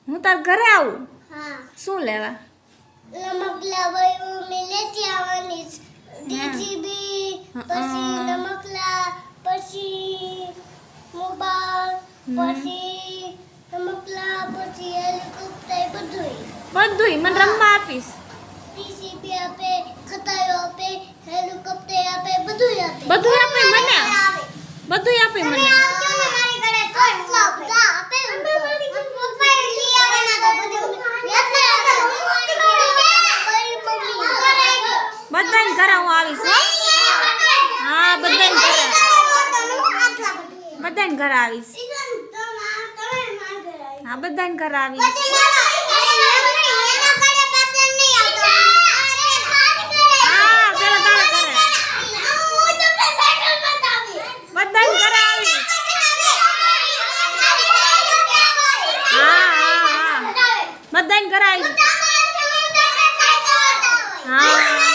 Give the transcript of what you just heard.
હું તાર ઘરે આવું? હા. શું લેવા? રમકડા ભાઈ મમ્મી લેતી આવવાની છે. ડીજીબી પછી રમકડા પછી મોબાઈલ પછી રમકડા પછી હેલિકોપ્ટર બધુંય મને રમવા આપીશ. ડીજીબી આપે, ખતાયો આપે, હેલિકોપ્ટર આપે, બધુંય આપે. બધુંય આપે મને? બધુંય આપે મને? આવજો ને મારી ઘરે તો આપે. પપ્પા લઈ આવવાના તો બધું બધાને ઘરે હું આવીશ હો. હા બધાને ઘરે આવીશ. હા બધાને ઘરે આવીશ. હા પેલા તારા ઘરે બધાને ઘરે આવીશ. હા હા હા બધાને ઘરે આવીશ. હા